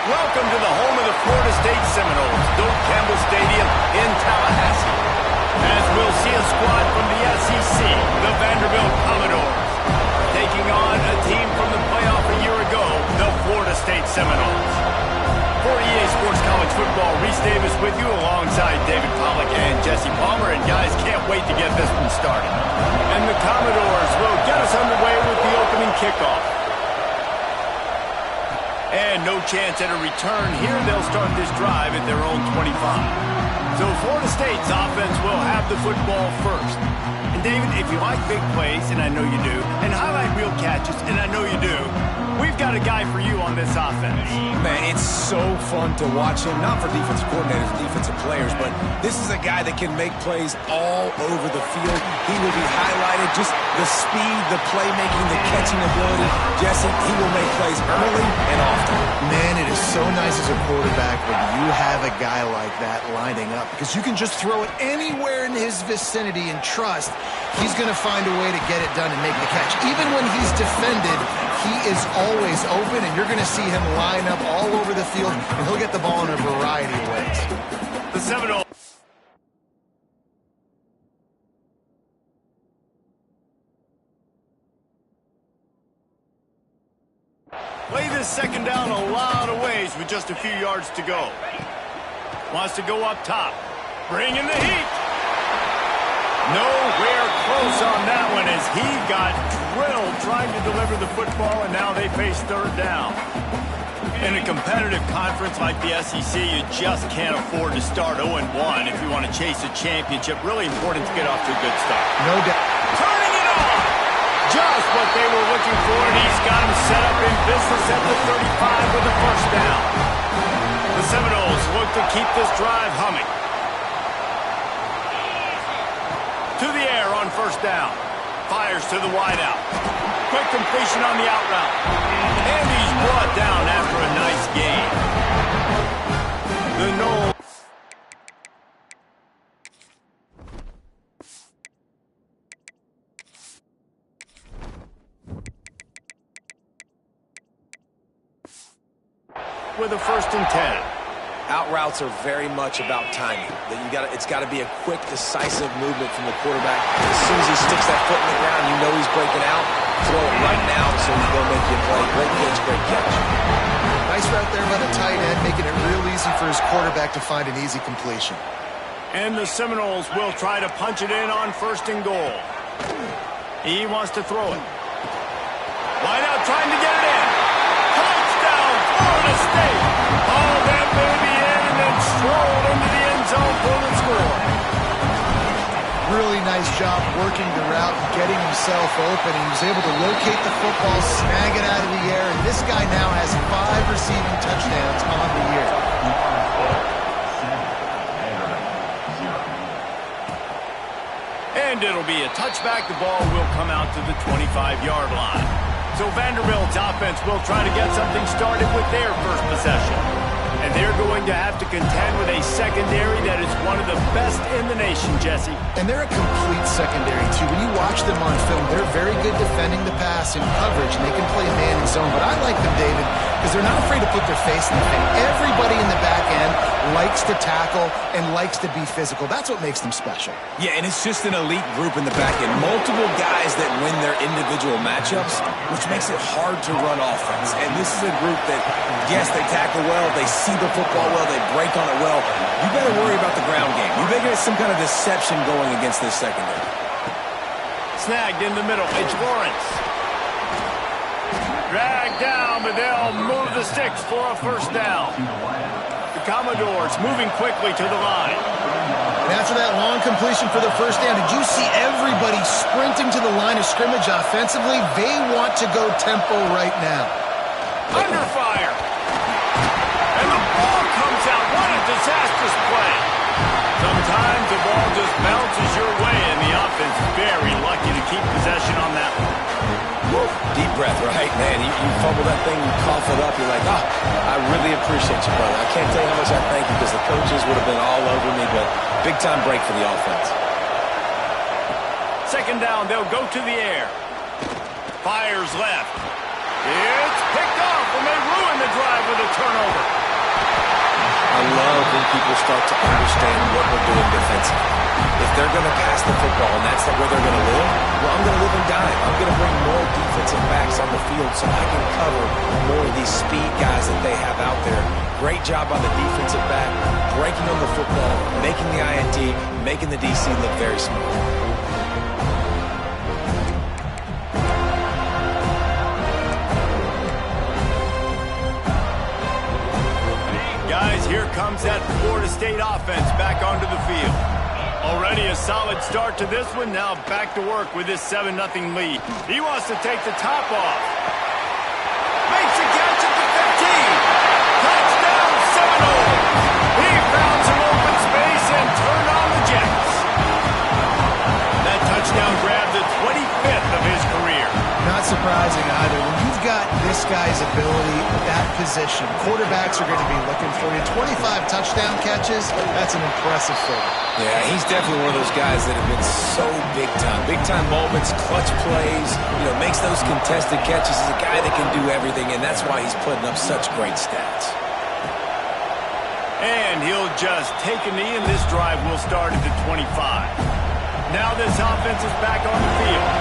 Welcome to the home of the Florida State Seminoles, Doak Campbell Stadium in Tallahassee. As we'll see a squad from the SEC, the Vanderbilt Commodores, taking on a team from the playoff a year ago, the Florida State Seminoles. For EA Sports College Football, Reese Davis with you alongside David Pollack and Jesse Palmer. And guys, can't wait to get this one started. And the Commodores will get us underway with the opening kickoff. And no chance at a return here. They'll start this drive at their own 25. So Florida State's offense will have the football first. And David, if you like big plays, and I know you do, and highlight reel catches, and I know you do, we've got a guy for you on this offense. Man, it's so fun to watch him, not for defensive coordinators, defensive players, but this is a guy that can make plays all over the field. He will be highlighted, just the speed, the playmaking, the catching ability. Jesse, he will make plays early and often. Man, it is so nice as a quarterback when you have a guy like that lining up, because you can just throw it anywhere in his vicinity and trust he's going to find a way to get it done and make the catch. Even when he's defended, he is always open, and you're going to see him line up all over the field, and he'll get the ball in a variety of ways. The Seminoles. Play this second down a lot of ways with just a few yards to go. Wants to go up top. Bring in the heat. Nowhere close on that one as he got drilled trying to deliver the football, and now they face third down. In a competitive conference like the SEC, you just can't afford to start 0-1 if you want to chase a championship. Really important to get off to a good start. No doubt. Turning it on! Just what they were looking for, and he's got him set up in business at the 35 with a first down. The Seminoles look to keep this drive humming. To the air on first down. Fires to the wideout. Quick completion on the out route. And he's brought down after a nice gain. The Noles. With a 1st and 10. Out routes are very much about timing. It's got to be a quick, decisive movement from the quarterback. As soon as he sticks that foot in the ground, you know he's breaking out. Throw it right now so he's going to make you a play. Great pitch, great catch. Nice route there by the tight end, making it real easy for his quarterback to find an easy completion. And the Seminoles will try to punch it in on 1st and goal. He wants to throw it. Wide out, trying to get it in. Touchdown, Florida State. All that baby in and then strolled into the end zone for the score. Really nice job working the route and getting himself open. He was able to locate the football, snag it out of the air, and this guy now has 5 receiving touchdowns on the year. And it'll be a touchback. The ball will come out to the 25-yard line. So Vanderbilt's offense will try to get something started with their first possession. And they're going to have to contend with a secondary that is one of the best in the nation, Jesse. And they're a complete secondary, too. When you watch them on film, they're very good defending the pass in coverage, and they can play man and zone. But I like them, David, because they're not afraid to put their face in the thing. Everybody in the back end likes to tackle and likes to be physical. That's what makes them special. Yeah, and it's just an elite group in the back end. Multiple guys that win their individual matchups, which makes it hard to run offense. And this is a group that, yes, they tackle well, they see the football well, they break on it well. You better worry about the ground game. You better get some kind of deception going against this secondary. Snagged in the middle. It's Lawrence. Dragged down, but they'll move the sticks for a first down. The Commodores moving quickly to the line. And after that long completion for the first down, did you see everybody sprinting to the line of scrimmage offensively? They want to go tempo right now. Under fire. And the ball comes out. What a disastrous play. Sometimes the ball just bounces your way, and the offense is very lucky to keep possession on that one. Deep breath, right, man? You fumble that thing, you cough it up, you're like, oh, I really appreciate you, brother. I can't tell you how much I thank you because the coaches would have been all over me, but big-time break for the offense. Second down, they'll go to the air. Fires left. It's picked off, and they ruin the drive with a turnover. people start to understand what we're doing defensively. If they're going to pass the football and that's where they're going to live, well, I'm going to live and die. I'm going to bring more defensive backs on the field so I can cover more of these speed guys that they have out there. Great job on the defensive back, breaking on the football, making the INT, making the DC look very smart. Guys, here comes that Florida State offense back onto the field. Already a solid start to this one. Now back to work with this 7-0 lead. He wants to take the top off. Makes a catch at the 15. Touchdown Seminoles. He found some open space and turned on the Jets. That touchdown grabbed the 25th of his career. Not surprising either. When you've got this guy's ability at that position, quarterbacks are going to be looking for you. 25 touchdown catches, that's an impressive figure. Yeah, he's definitely one of those guys that have been so big time. Big time moments, clutch plays, makes those contested catches. He's a guy that can do everything, and that's why he's putting up such great stats. And he'll just take a knee, and this drive will start at the 25. Now this offense is back on the field.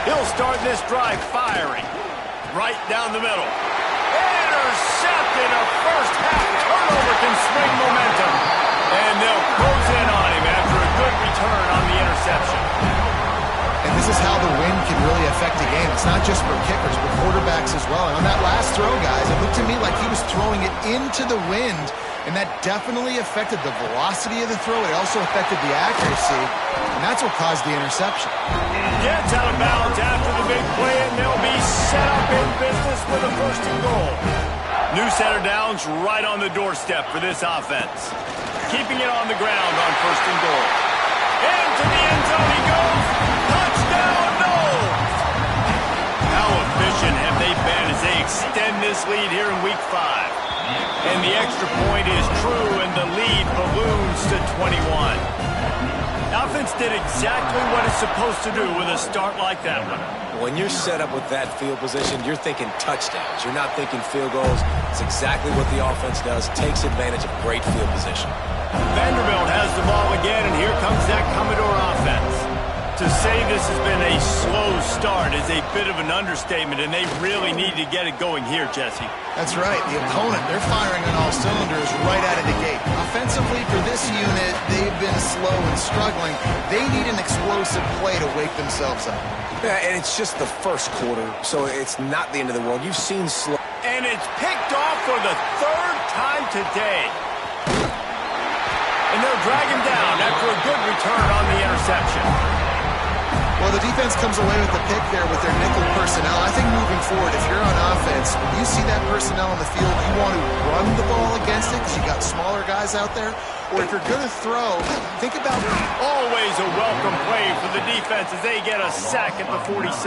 He'll start this drive firing. Right down the middle. Intercepted. A first-half turnover can swing momentum. And they'll close in on him after a good return on the interception. And this is how the wind can really affect a game. It's not just for kickers, but quarterbacks as well. And on that last throw, guys, it looked to me like he was throwing it into the wind, and that definitely affected the velocity of the throw. It also affected the accuracy, and that's what caused the interception. Gets out of bounds after the big play, and they'll be set up in business with a 1st and goal. New center downs right on the doorstep for this offense. Keeping it on the ground on 1st and goal. Into the end zone he goes. Touchdown, Noles! How efficient have they been as they extend this lead here in Week 5? And the extra point is true, and the lead balloons to 21. Offense did exactly what it's supposed to do with a start like that one. When you're set up with that field position, you're thinking touchdowns. You're not thinking field goals. It's exactly what the offense does. Takes advantage of great field position. Vanderbilt has the ball again, and here comes that Commodore offense. To say this has been a slow start is a bit of an understatement, and they really need to get it going here, Jesse. That's right. The opponent, they're firing on all cylinders right out of the gate. Offensively, for this unit, they've been slow and struggling. They need an explosive play to wake themselves up. Yeah, and it's just the first quarter, so it's not the end of the world. You've seen slow. And it's picked off for the 3rd time today. And they'll drag him down after a good return on the interception. Well, the defense comes away with the pick there with their nickel personnel. I think moving forward, if you're on offense, when you see that personnel on the field, you want to run the ball against it because you got smaller guys out there. Or if you're going to throw, think about it. Always a welcome play for the defense as they get a sack at the 47.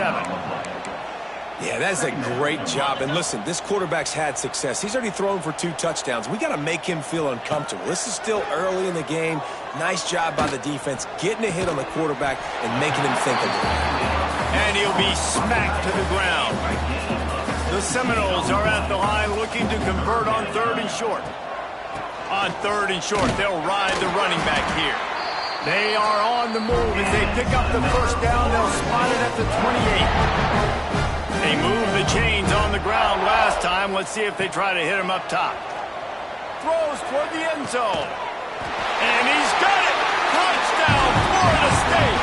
Yeah, that's a great job. And listen, this quarterback's had success. He's already thrown for 2 touchdowns. We got to make him feel uncomfortable. This is still early in the game. Nice job by the defense, getting a hit on the quarterback and making him think a little. And he'll be smacked to the ground. The Seminoles are at the line looking to convert on 3rd and short. On 3rd and short, they'll ride the running back here. They are on the move as they pick up the 1st down. They'll spot it at the 28. They moved the chains on the ground last time. Let's see if they try to hit him up top. Throws toward the end zone. And he's got it! Touchdown, Florida State!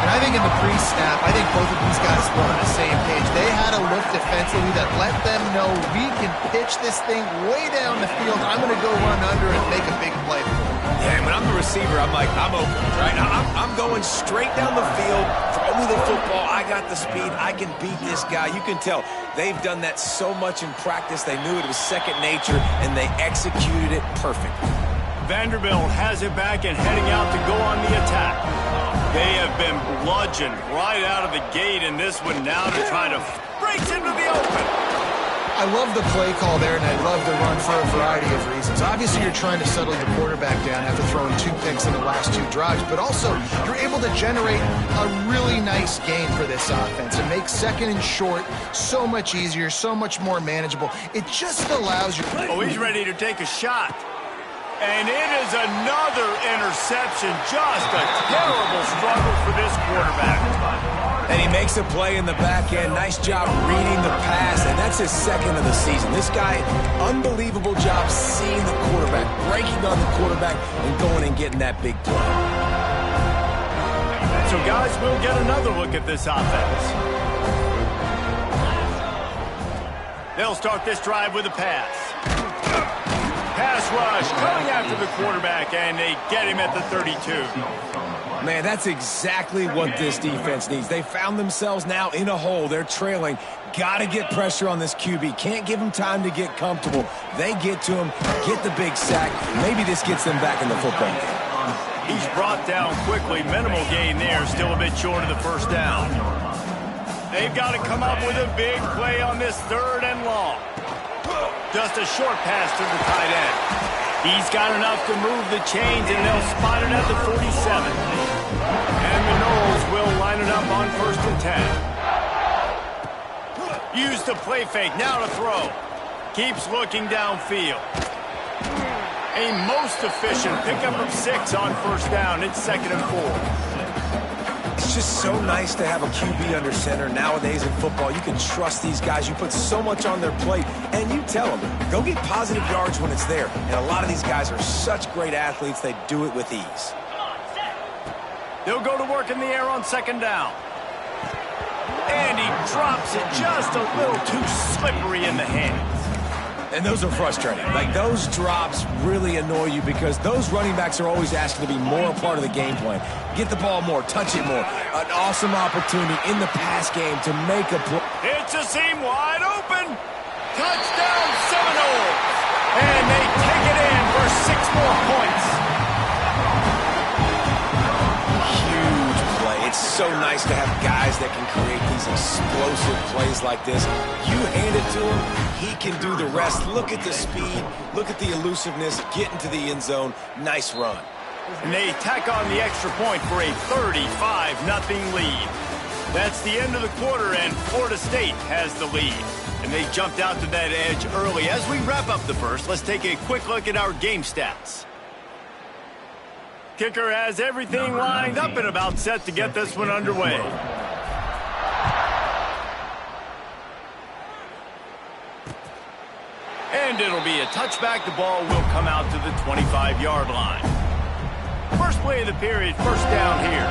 And I think in the pre-snap, I think both of these guys were on the same page. They had a look defensively that let them know we can pitch this thing way down the field. I'm going to go run under and make a big play for them. Yeah, when I'm the receiver, I'm like, I'm open, right? I'm going straight down the field. Throw me the football. I got the speed. I can beat this guy. You can tell they've done that so much in practice. They knew it was second nature, and they executed it perfectly. Vanderbilt has it back and heading out to go on the attack. They have been bludgeoned right out of the gate in this one now to try to break into the open. I love the play call there, and I love the run for a variety of reasons. Obviously, you're trying to settle your quarterback down after throwing 2 picks in the last 2 drives, but also you're able to generate a really nice nice game for this offense. It makes second and short so much easier, so much more manageable. It just allows you... Oh, he's ready to take a shot. And it is another interception. Just a terrible struggle for this quarterback. And he makes a play in the back end. Nice job reading the pass, and that's his second of the season. This guy, unbelievable job seeing the quarterback, breaking on the quarterback, and going and getting that big play. So, guys, we'll get another look at this offense. They'll start this drive with a pass. Pass rush coming after the quarterback, and they get him at the 32. Man, that's exactly what this defense needs. They found themselves now in a hole. They're trailing. Got to get pressure on this QB. Can't give him time to get comfortable. They get to him, get the big sack. Maybe this gets them back in the football game. He's brought down quickly. Minimal gain there. Still a bit short of the first down. They've got to come up with a big play on this 3rd and long. Just a short pass to the tight end. He's got enough to move the chains, and they'll spot it at the 47. And the Knowles will line it up on 1st and 10. Use the play fake, now to throw. Keeps looking downfield. A most efficient pickup of 6 on 1st down. It's 2nd and 4. It's just so nice to have a QB under center. Nowadays in football, you can trust these guys. You put so much on their plate, and you tell them, go get positive yards when it's there. And a lot of these guys are such great athletes, they do it with ease. They'll go to work in the air on 2nd down. And he drops it just a little too slippery in the hands. And those are frustrating. Like, those drops really annoy you because those running backs are always asking to be more a part of the game plan. Get the ball more, touch it more. An awesome opportunity in the pass game to make a play. It's a seam wide open. Touchdown Seminoles. And they take it in for 6 more points. Huge play. It's so nice to have guys that can create these explosive plays like this. You hand it to him, he can do the rest. Look at the speed. Look at the elusiveness. Get into the end zone. Nice run. And they tack on the extra point for a 35-0 lead. That's the end of the quarter, and Florida State has the lead. And they jumped out to that edge early. As we wrap up the first, let's take a quick look at our game stats. Kicker has everything lined up and about set to get this one underway. And it'll be a touchback. The ball will come out to the 25-yard line. First play of the period, 1st down here.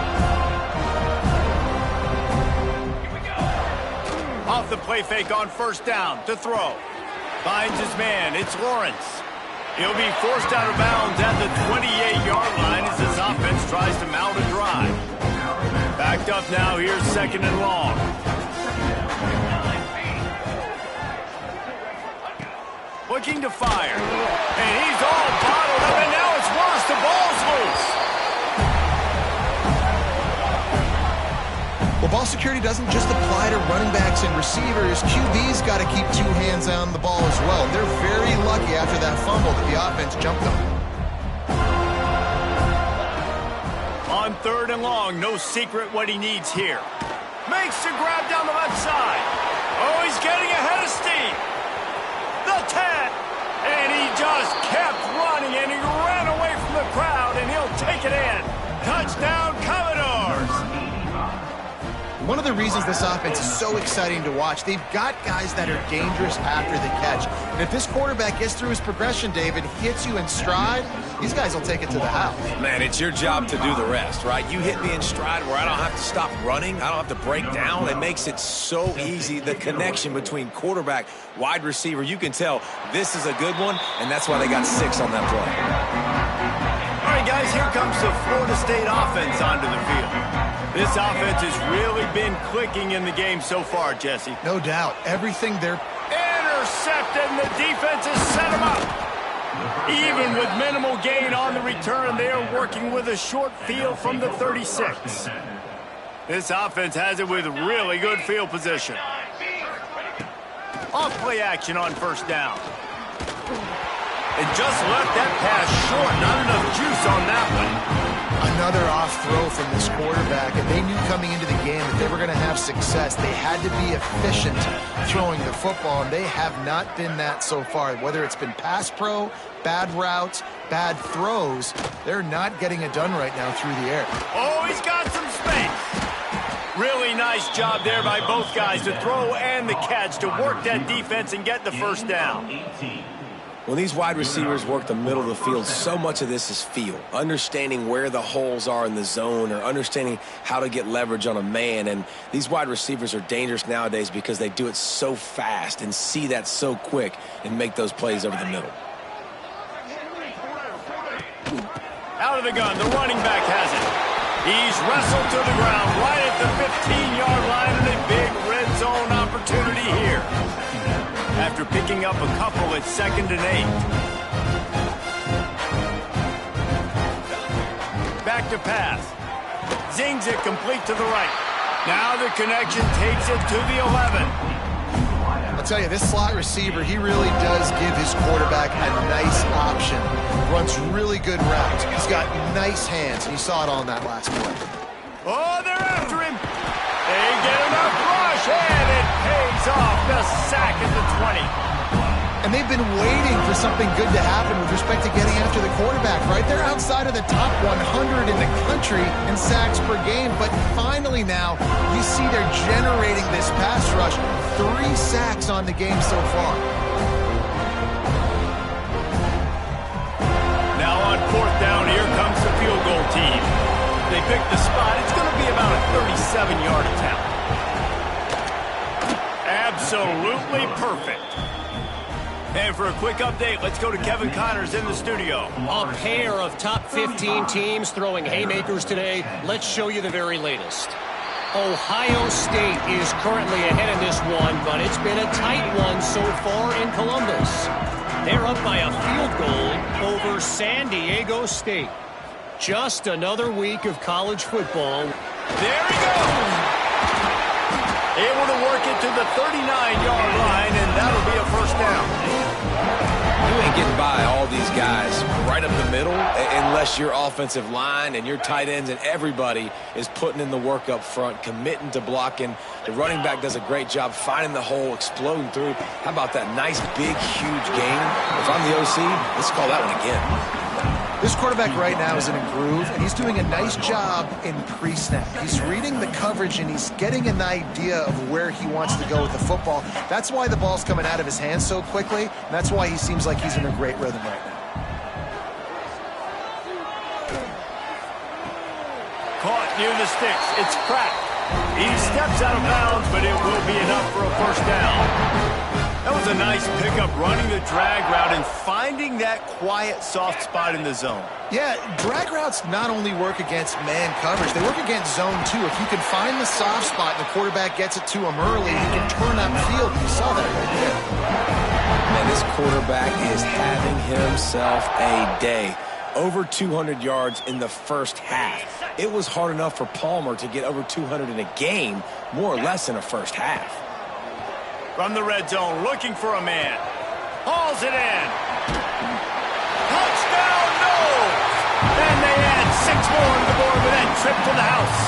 Off the play fake on 1st down to throw. Finds his man. It's Lawrence. He'll be forced out of bounds at the 28-yard line as his offense tries to mount a drive. Backed up now. Here's 2nd and long. Looking to fire. And he's all bottled up, and now it's worse. The ball's loose. Well, ball security doesn't just apply to running backs and receivers. QB's got to keep 2 hands on the ball as well. They're very lucky after that fumble that the offense jumped on. On 3rd and long, no secret what he needs here. Makes the grab down the left side. Oh, he's getting ahead of steam. The 10. And he just kept running, and he ran away from the crowd, and he'll take it in. Touchdown, Commodores. One of the reasons this offense is so exciting to watch, they've got guys that are dangerous after the catch. And if this quarterback gets through his progression, David, hits you in stride, these guys will take it to the house. Man, it's your job to do the rest, right? You hit me in stride where I don't have to stop running. I don't have to break down. It makes it so easy. The connection between quarterback, wide receiver, you can tell this is a good one, and that's why they got 6 on that play. All right, guys, here comes the Florida State offense onto the field. This offense has really been clicking in the game so far, Jesse. No doubt. Everything they're... Intercepted, and the defense has set him up. Even with minimal gain on the return, they are working with a short field from the 36. This offense has it with really good field position. Off play action on 1st down. And just left that pass short. Not enough juice on that one. Another off throw from this quarterback, and they knew coming into the game that they were going to have success. They had to be efficient throwing the football, and they have not been that so far. Whether it's been pass pro, bad routes, bad throws, they're not getting it done right now through the air. Oh, he's got some space. Really nice job there by both guys, to throw and the catch, to work that defense and get the first down. When these wide receivers work the middle of the field, so much of this is feel. Understanding where the holes are in the zone, or understanding how to get leverage on a man. And these wide receivers are dangerous nowadays because they do it so fast and see that so quick and make those plays over the middle. Out of the gun, the running back has it. He's wrestled to the ground right at the 15-yard line, and a big red zone opportunity here. After picking up a couple at 2nd and 8. Back to pass. Zings it complete to the right. Now the connection takes it to the 11. I'll tell you, this slot receiver, he really does give his quarterback a nice option. Runs really good routes. He's got nice hands, and you saw it on that last play. Oh, they're after him. They get enough rush, and it pays off. The sack at the 20. And they've been waiting for something good to happen with respect to getting after the quarterback, right? They're outside of the top 100 in the country in sacks per game, but finally now you see they're generating this pass rush. 3 sacks on the game so far. Now on 4th down, here comes the field goal team. They pick the spot. It's going to be about a 37-yard attempt. Absolutely perfect. And for a quick update, let's go to Kevin Connors in the studio. A pair of top 15 teams throwing haymakers today. Let's show you the very latest. Ohio State is currently ahead in this one, but it's been a tight one so far in Columbus. They're up by a field goal over San Diego State. Just another week of college football. There he goes! Able to work it to the 39-yard line, and that'll be a first down. You ain't getting by all these guys right up the middle unless your offensive line and your tight ends and everybody is putting in the work up front, committing to blocking. The running back does a great job finding the hole, exploding through. How about that nice, big, huge gain? If I'm the OC, let's call that one again. This quarterback right now is in a groove, and he's doing a nice job in pre-snap. He's reading the coverage, and he's getting an idea of where he wants to go with the football. That's why the ball's coming out of his hands so quickly, and that's why he seems like he's in a great rhythm right now. Caught near the sticks. It's cracked. He steps out of bounds, but it will be enough for a first down. That was a nice pickup, running the drag route and finding that quiet, soft spot in the zone. Yeah, drag routes not only work against man coverage, they work against zone too. If you can find the soft spot and the quarterback gets it to him early, he can turn upfield. You saw that right there. And this quarterback is having himself a day. Over 200 yards in the first half. It was hard enough for Palmer to get over 200 in a game, more or less in a first half. From the red zone, looking for a man. Hauls it in. Touchdown, no! And they add 6 more to the board with that trip to the house.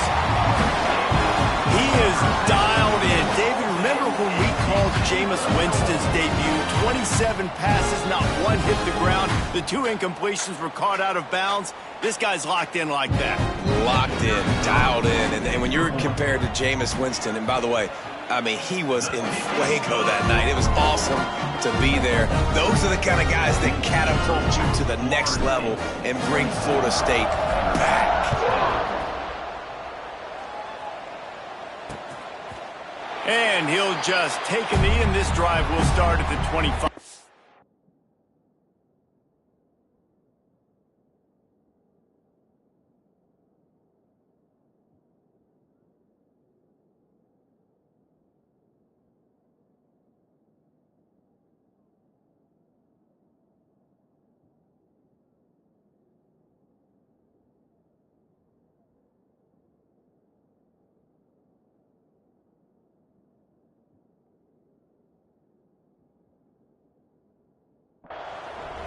He is dialed in. David, remember when we called Jameis Winston's debut? 27 passes, not one hit the ground. The 2 incompletions were caught out of bounds. This guy's locked in like that. Locked in, dialed in. And when you're compared to Jameis Winston, and by the way, I mean, he was in fuego that night. It was awesome to be there. Those are the kind of guys that catapult you to the next level and bring Florida State back. And he'll just take a knee, and this drive will start at the 25.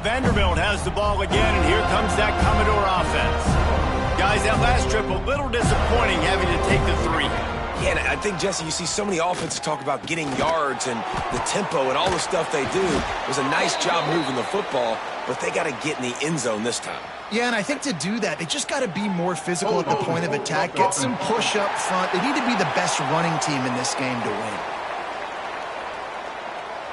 Vanderbilt has the ball again, and here comes that Commodore offense. Guys, that last trip, a little disappointing having to take the 3. Yeah, and I think, Jesse, you see so many offenses talk about getting yards and the tempo and all the stuff they do. It was a nice job moving the football, but they got to get in the end zone this time. Yeah, and I think to do that, they just got to be more physical at the point of attack, get some push up front. They need to be the best running team in this game to win.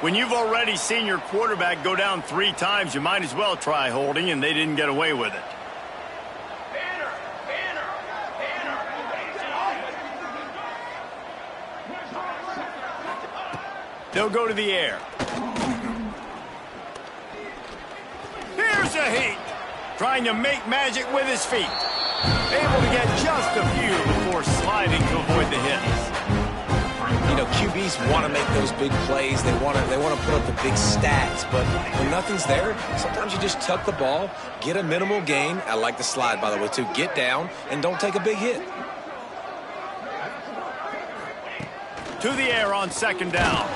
When you've already seen your quarterback go down 3 times, you might as well try holding, and they didn't get away with it. They'll go to the air. Here's a heat. Trying to make magic with his feet. Able to get just a few before sliding to avoid the hits. You know, QBs want to make those big plays. They want to put up the big stats. But when nothing's there, sometimes you just tuck the ball, get a minimal gain. I like the slide, by the way, too. Get down and don't take a big hit. To the air on 2nd down.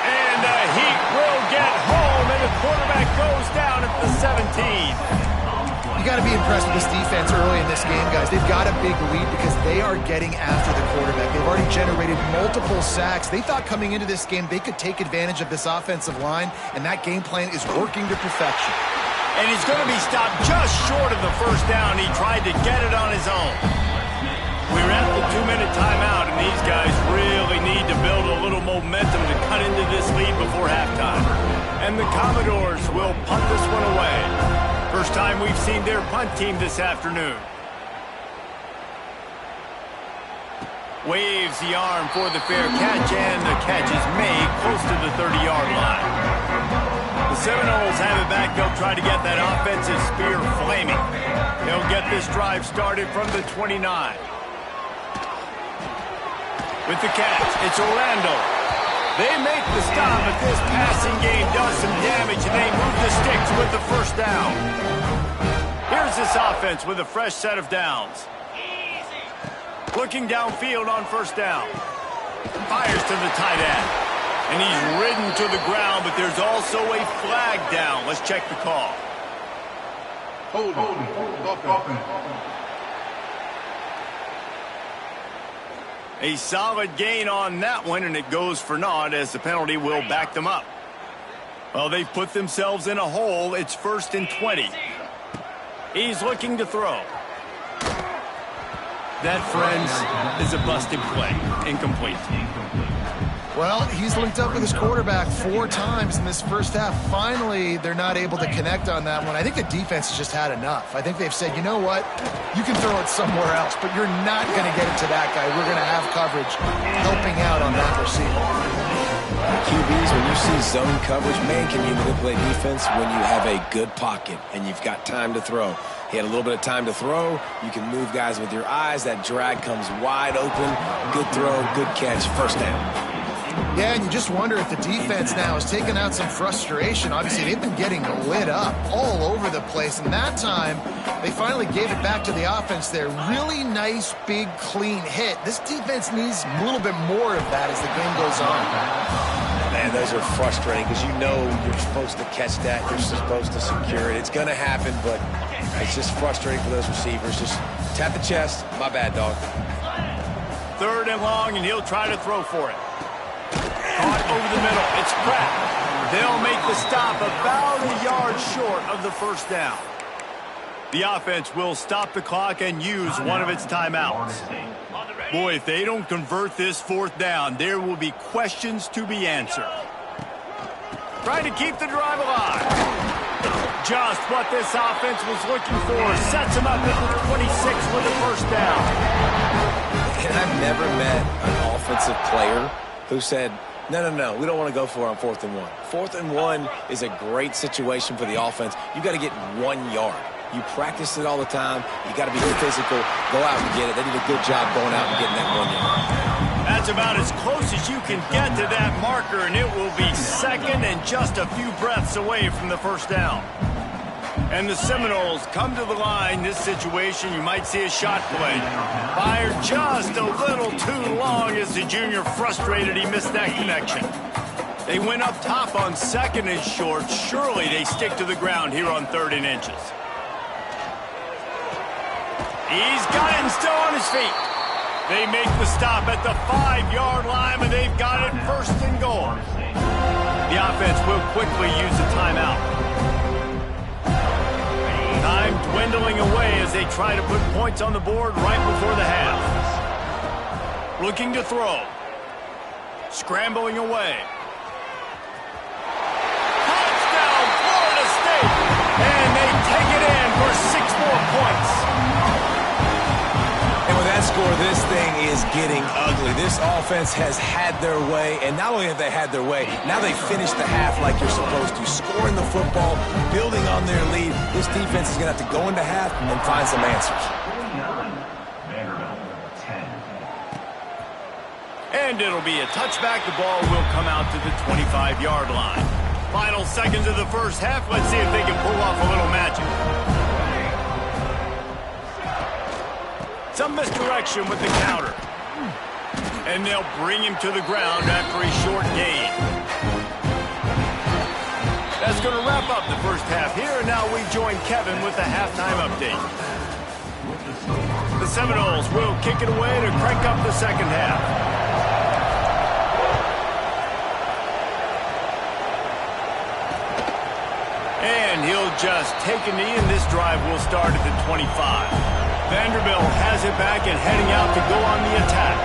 And the heat will get home, and the quarterback goes down at the 17. You got to be impressed with this defense early in this game, guys. They've got a big lead because they are getting after the quarterback. They've already generated multiple sacks. They thought coming into this game they could take advantage of this offensive line, and that game plan is working to perfection. And he's going to be stopped just short of the 1st down. He tried to get it on his own. We're at the 2-minute timeout, and these guys really need to build a little momentum to cut into this lead before halftime. And the Commodores will punt this one away. First time we've seen their punt team this afternoon. Waves the arm for the fair catch, and the catch is made close to the 30-yard line. The Seminoles have it back. They'll try to get that offensive spear flaming. They'll get this drive started from the 29. With the catch, it's Orlando. They make the stop, but this passing game does some damage, and they move the sticks with the 1st down. Here's this offense with a fresh set of downs. Looking downfield on 1st down. Fires to the tight end. And he's ridden to the ground, but there's also a flag down. Let's check the call. Hold on. A solid gain on that one, and it goes for naught as the penalty will back them up. Well, they've put themselves in a hole. It's 1st and 20. He's looking to throw. That, friends, is a busted play. Incomplete. Well, he's linked up with his quarterback 4 times in this 1st half. Finally, they're not able to connect on that one. I think the defense has just had enough. I think they've said, you know what? You can throw it somewhere else, but you're not going to get it to that guy. We're going to have coverage helping out on that receiver. QBs, when you see zone coverage, man, can you manipulate defense when you have a good pocket and you've got time to throw. He had a little bit of time to throw. You can move guys with your eyes. That drag comes wide open. Good throw, good catch, 1st down. Yeah, and you just wonder if the defense now has taken out some frustration. Obviously, they've been getting lit up all over the place, and that time they finally gave it back to the offense there. Really nice, big, clean hit. This defense needs a little bit more of that as the game goes on. Man, those are frustrating because you know you're supposed to catch that. You're supposed to secure it. It's going to happen, but it's just frustrating for those receivers. Just tap the chest. My bad, dog. 3rd and long, and he'll try to throw for it. Caught over the middle. It's Pratt. They'll make the stop about a yard short of the 1st down. The offense will stop the clock and use one of its timeouts. Boy, if they don't convert this 4th down, there will be questions to be answered. Trying to keep the drive alive. Just what this offense was looking for. Sets him up at the 26 with the 1st down. And I've never met an offensive player who said, no, we don't want to go for it on 4th and 1. 4th and 1 is a great situation for the offense. You got to get 1 yard. You practice it all the time. You got to be physical. Go out and get it. They did a good job going out and getting that 1 yard. That's about as close as you can get to that marker, and it will be 2nd and just a few breaths away from the 1st down. And the Seminoles come to the line. This situation, you might see a shot play. Fired just a little too long as the junior frustrated. He missed that connection. They went up top on 2nd and short. Surely they stick to the ground here on 3rd and inches. He's got it and still on his feet. They make the stop at the 5-yard line, and they've got it first and goal. The offense will quickly use the timeout. Time dwindling away as they try to put points on the board right before the half. Looking to throw. Scrambling away. Touchdown, Florida State! And they take it in for 6 more points. And with that score, this thing is getting ugly. This offense has had their way, and not only have they had their way, now they finish the half like you're supposed to, scoring the football, building on their lead. This defense is going to have to go into half and find some answers. And it'll be a touchback. The ball will come out to the 25-yard line. Final seconds of the first half. Let's see if they can pull off a little magic. Some misdirection with the counter. And they'll bring him to the ground after a short gain. That's going to wrap up the first half here. And now we join Kevin with the halftime update. The Seminoles will kick it away to crank up the second half. And he'll just take a knee, and this drive will start at the 25. Vanderbilt has it back and heading out to go on the attack.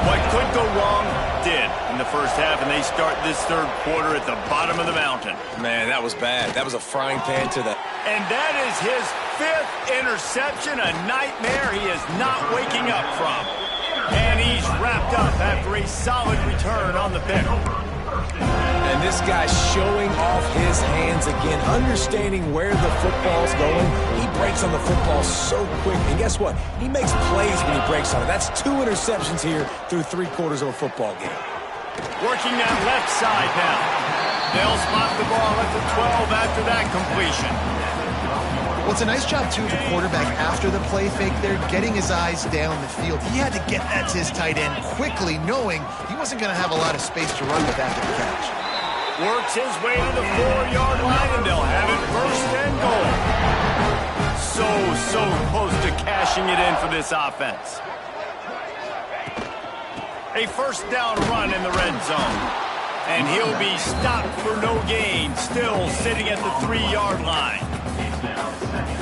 What could go wrong did in the first half, and they start this third quarter at the bottom of the mountain. Man, that was bad. That was a frying pan to the... And that is his 5th interception, a nightmare he is not waking up from. And he's wrapped up after a solid return on the pick. And this guy's showing off his hands again, understanding where the football's going. He breaks on the football so quick. And guess what? He makes plays when he breaks on it. That's 2 interceptions here through 3 quarters of a football game. Working that left side now. They'll spot the ball at the 12 after that completion. Well, it's a nice job, too, the quarterback after the play fake there, getting his eyes down the field. He had to get that to his tight end quickly, knowing he wasn't going to have a lot of space to run with after the catch. Works his way to the 4-yard line, and they'll have it first and goal. So close to cashing it in for this offense. A first down run in the red zone. And he'll be stopped for no gain, still sitting at the 3-yard line.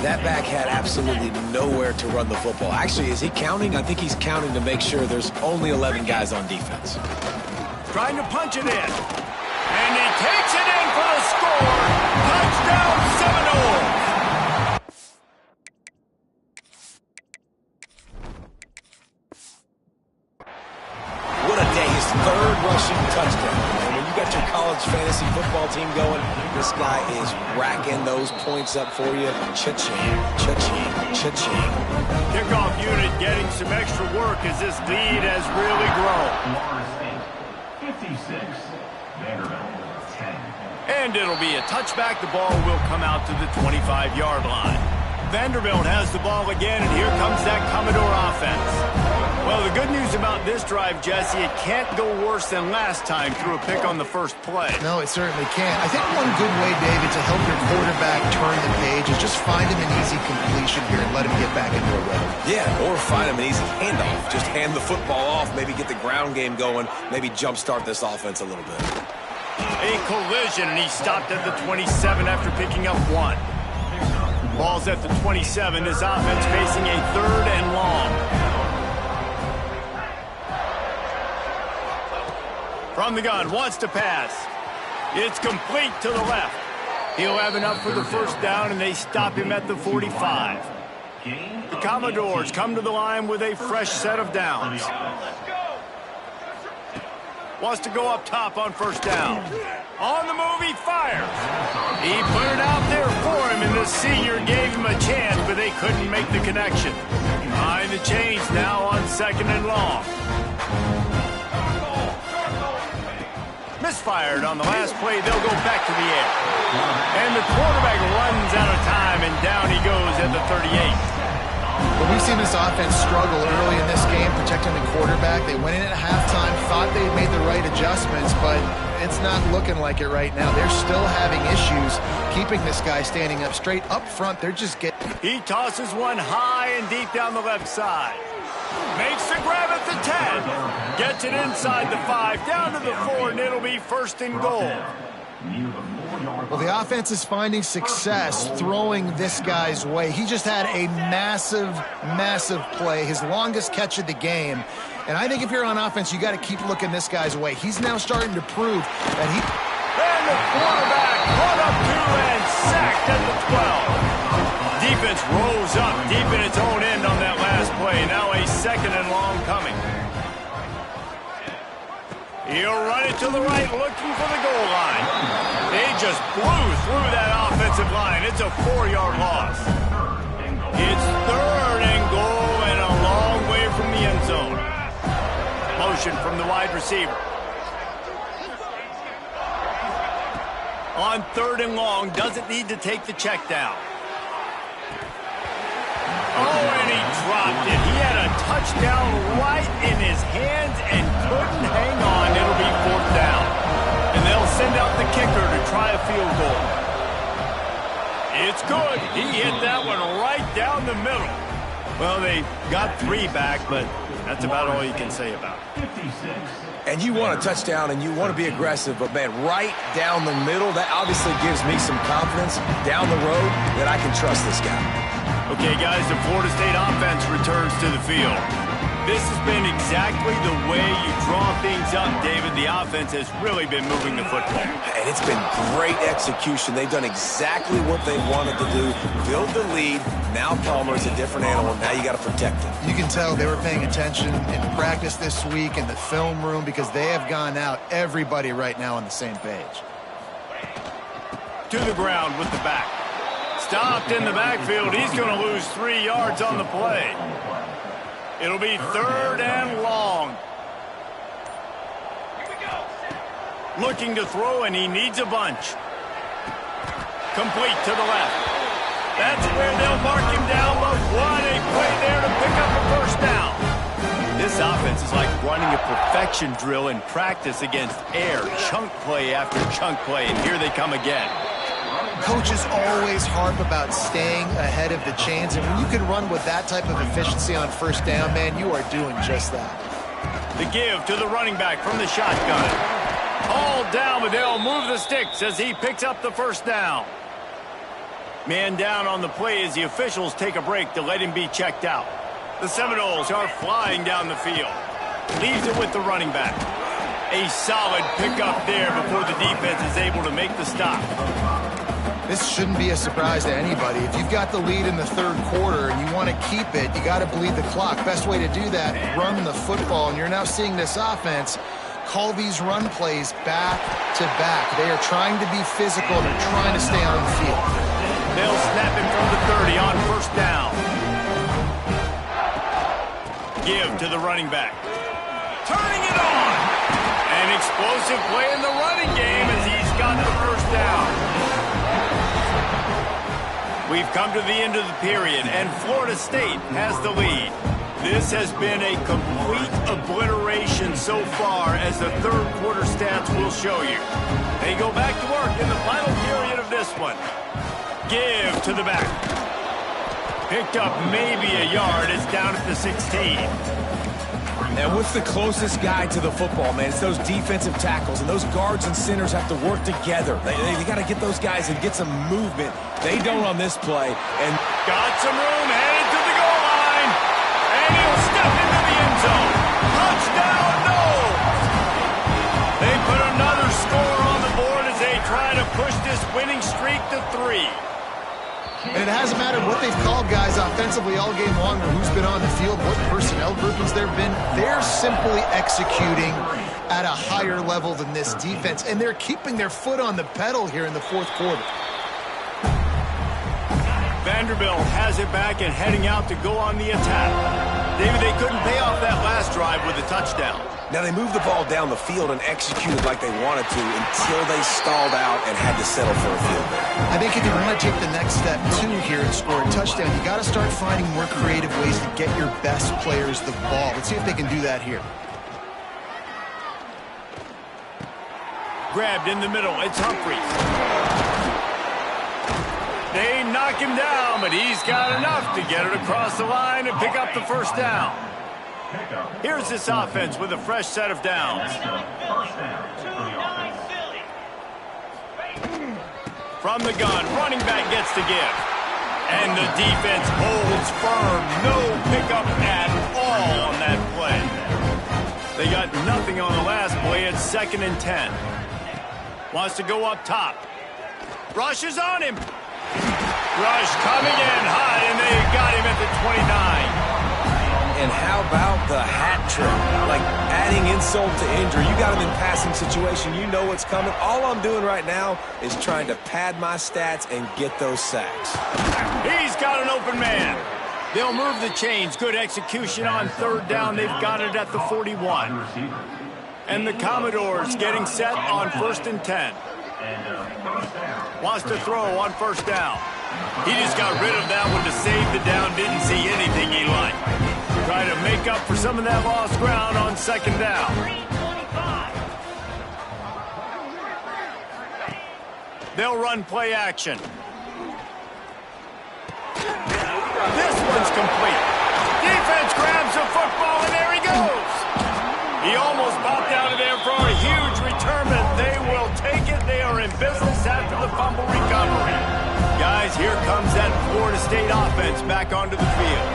That back had absolutely nowhere to run the football. Actually, is he counting? I think he's counting to make sure there's only 11 guys on defense. Trying to punch it in. And he takes it in for the score. Touchdown, Seminoles. What a day. His 3rd rushing touchdown. And when you got your college fantasy football team going, this guy is racking those points up for you. Cha-ching, cha-ching, cha-ching. Kickoff unit getting some extra work as this lead has really grown. 56. Vanderbilt 10. And it'll be a touchback. The ball will come out to the 25-yard line. Vanderbilt has the ball again, and here comes that Commodore offense. Well, the good news about this drive, Jesse, it can't go worse than last time through a pick on the first play. No, it certainly can't. I think one good way, David, to help your quarterback turn the page is just find him an easy completion here and let him get back into a rhythm. Yeah, or find him an easy handoff. Just hand the football off, maybe get the ground game going, maybe jumpstart this offense a little bit. A collision, and he stopped at the 27 after picking up 1. Ball's at the 27. This offense facing a 3rd and long. From the gun, wants to pass. It's complete to the left. He'll have enough for the first down, and they stop him at the 45. The Commodores come to the line with a fresh set of downs. Wants to go up top on first down. On the move, he fires. He put it out there for him, and the senior gave him a chance, but they couldn't make the connection. Behind the chains now on 2nd and long. Misfired on the last play. They'll go back to the air. And the quarterback runs out of time, and down he goes at the 38. Well, we've seen this offense struggle early in this game, protecting the quarterback. They went in at halftime, thought they made the right adjustments, but it's not looking like it right now. They're still having issues keeping this guy standing up straight. Up front, they're just getting... He tosses one high and deep down the left side. Makes the grab at the 10. Gets it inside the 5, down to the 4, and it'll be first and goal. Well, the offense is finding success throwing this guy's way. He just had a massive, massive play, his longest catch of the game. And I think if you're on offense, you got to keep looking this guy's way. He's now starting to prove that he... And the quarterback caught up to and sacked at the 12. Defense rose up deep in its own end on that last play. Now a second and long coming. He'll run it to the right, looking for the goal line. They just blew through that offensive line. It's a 4-yard loss. It's third and goal and a long way from the end zone. Motion from the wide receiver. On third and long, doesn't need to take the check down. Oh, and he dropped it. He had a touchdown right in his hands and couldn't hang on. It'll be fourth down. And they'll send out the kicker to try a field goal. It's good. He hit that one right down the middle. Well, they got 3 back, but that's about all you can say about it. And you want a touchdown and you want to be aggressive, but, man, right down the middle, that obviously gives me some confidence down the road that I can trust this guy. Okay, guys, the Florida State offense returns to the field. This has been exactly the way you draw things up, David. The offense has really been moving the football. And it's been great execution. They've done exactly what they wanted to do, build the lead. Now Palmer's a different animal. Now you got to protect him. You can tell they were paying attention in practice this week in the film room because they have gone out, everybody right now on the same page. To the ground with the back. Stopped in the backfield. He's going to lose 3 yards on the play. It'll be third and long. Looking to throw, and he needs a bunch. Complete to the left. That's where they'll mark him down, but what a play there to pick up a first down. This offense is like running a perfection drill in practice against air. Chunk play after chunk play, and here they come again. Coaches always harp about staying ahead of the chains, and when you can run with that type of efficiency on first down, man, you are doing just that. The give to the running back from the shotgun. All down, but they'll move the sticks as he picks up the first down. Man down on the play as the officials take a break to let him be checked out. The Seminoles are flying down the field. Leaves it with the running back. A solid pickup there before the defense is able to make the stop. This shouldn't be a surprise to anybody. If you've got the lead in the third quarter and you want to keep it, you got to bleed the clock. Best way to do that, run the football. And you're now seeing this offense call these run plays back to back. They are trying to be physical. They're trying to stay on the field. They'll snap him from the 30 on first down. Give to the running back. Turning it on. An explosive play in the running game as he's got the first down. We've come to the end of the period, and Florida State has the lead. This has been a complete obliteration so far, as the third quarter stats will show you. They go back to work in the final period of this one. Give to the back. Picked up maybe a yard. It's down at the 16. And what's the closest guy to the football, man? It's those defensive tackles, and those guards and centers have to work together. They got to get those guys and get some movement. They don't on this play. And got some room, headed to the goal line. And he'll step into the end zone. Touchdown, no! They put another score on the board as they try to push this winning streak to 3. And it hasn't mattered what they've called guys offensively all game long or who's been on the field, what personnel groupings there have been. They're simply executing at a higher level than this defense, and they're keeping their foot on the pedal here in the fourth quarter. Vanderbilt has it back and heading out to go on the attack. David, they couldn't pay off that last drive with a touchdown. Now, they moved the ball down the field and executed like they wanted to until they stalled out and had to settle for a field goal. I think if you want to take the next step, too, here and score a touchdown, you got to start finding more creative ways to get your best players the ball. Let's see if they can do that here. Grabbed in the middle. It's Humphries. They knock him down, but he's got enough to get it across the line and pick up the first down. Here's this offense with a fresh set of downs. From the gun, running back gets the give. And the defense holds firm. No pickup at all on that play. They got nothing on the last play. It's 2nd and 10. Wants to go up top. Rush is on him. Rush coming in high, and they got him at the 29. And how about the hat trick? Like adding insult to injury. You got him in passing situation. You know what's coming. All I'm doing right now is trying to pad my stats and get those sacks. He's got an open man. They'll move the chains. Good execution on 3rd down. They've got it at the 41. And the Commodores getting set on 1st and 10. Wants to throw on 1st down. He just got rid of that one to save the down. Didn't see anything he liked. Try to make up for some of that lost ground on 2nd down. They'll run play action. This one's complete. Defense grabs the football, and there he goes. He almost popped out of there for a huge return, but they will take it. They are in business after the fumble recovery. Guys, here comes that Florida State offense back onto the field.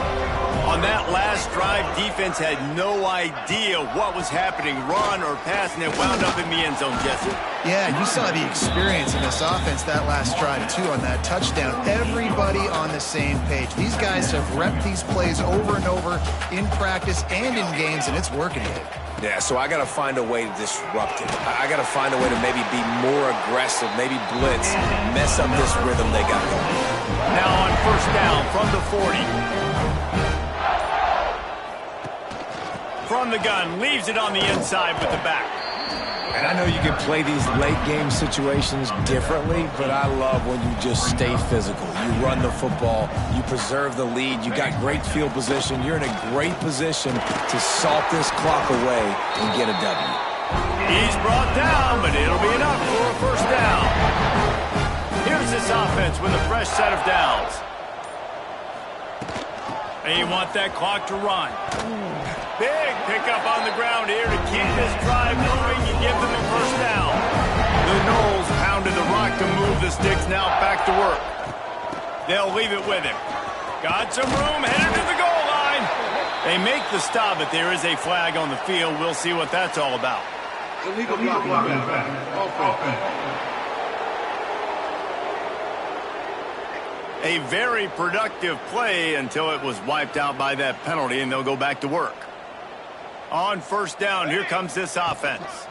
On that last drive, defense had no idea what was happening, run or pass, and it wound up in the end zone, Jesse. Yeah, you saw the experience in this offense that last drive, too, on that touchdown. Everybody on the same page. These guys have repped these plays over and over in practice and in games, and it's working here. Yeah, so I got to find a way to disrupt it. I got to find a way to maybe be more aggressive, maybe blitz, mess up this rhythm they got going. Now on 1st down from the 40. From the gun, leaves it on the inside with the back. And I know you can play these late-game situations differently, but I love when you just stay physical. You run the football, you preserve the lead, you got great field position, you're in a great position to salt this clock away and get a W. He's brought down, but it'll be enough for a 1st down. Here's this offense with a fresh set of downs. They want that clock to run. Big pickup on the ground here to keep this drive moving and give them a 1st down. The Knowles pounded the rock to move the sticks, now back to work. They'll leave it with him. Got some room, headed to the goal line. They make the stop, but there is a flag on the field. We'll see what that's all about. Illegal blocking back. A very productive play until it was wiped out by that penalty, and they'll go back to work. On 1st down, here comes this offense.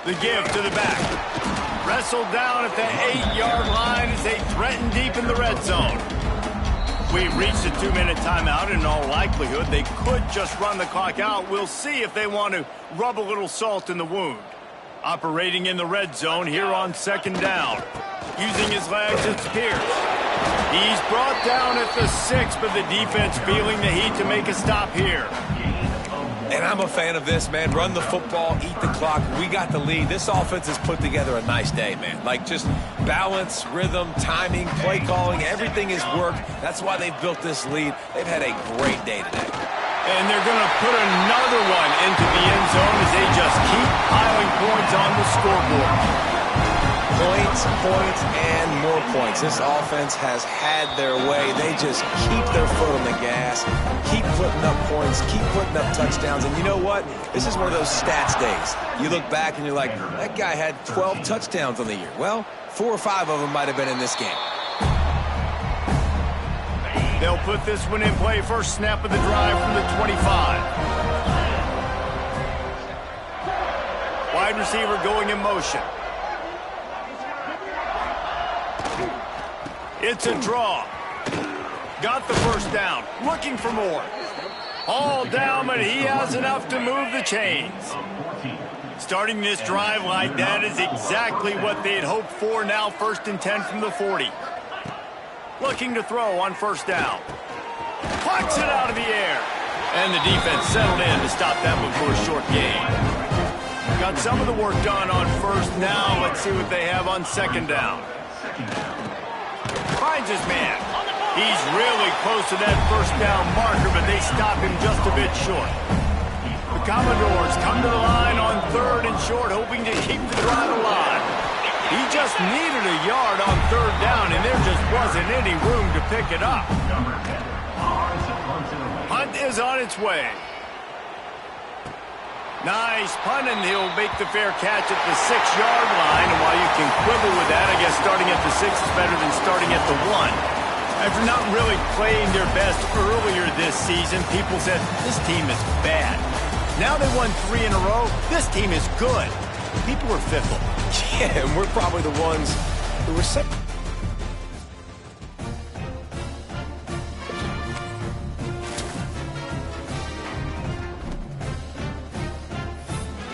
The give to the back. Wrestled down at the 8-yard line as they threaten deep in the red zone. We've reached a 2-minute timeout. In all likelihood, they could just run the clock out. We'll see if they want to rub a little salt in the wound. Operating in the red zone here on 2nd down. Using his legs, it's Pierce. He's brought down at the 6, but the defense feeling the heat to make a stop here. And I'm a fan of this, man. Run the football, eat the clock. We got the lead. This offense has put together a nice day, man. Like just balance, rhythm, timing, play calling, everything has worked. That's why they've built this lead. They've had a great day today. And they're going to put another one into the end zone as they just keep piling points on the scoreboard. Points, points, and more points. This offense has had their way. They just keep their foot on the gas, keep putting up points, keep putting up touchdowns. And you know what? This is one of those stats days. You look back and you're like, that guy had 12 touchdowns on the year. Well, 4 or 5 of them might have been in this game. They'll put this one in play. First snap of the drive from the 25. Wide receiver going in motion. It's a draw. Got the 1st down. Looking for more. All down, but he has enough to move the chains. Starting this drive like that is exactly what they had hoped for. Now 1st and 10 from the 40. Looking to throw on 1st down. Plucks it out of the air. And the defense settled in to stop that one for a short gain. Got some of the work done on 1st. Now let's see what they have on 2nd down. Finds his man. He's really close to that 1st down marker, but they stop him just a bit short. The Commodores come to the line on 3rd and short, hoping to keep the drive alive. He just needed a yard on 3rd down, and there just wasn't any room to pick it up. Punt is on its way. Nice punt, and he'll make the fair catch at the 6-yard line. And while you can quibble with that, I guess starting at the 6 is better than starting at the 1. After not really playing their best earlier this season, people said, this team is bad. Now they won 3 in a row. This team is good. People are fickle. Yeah, and we're probably the ones who were set.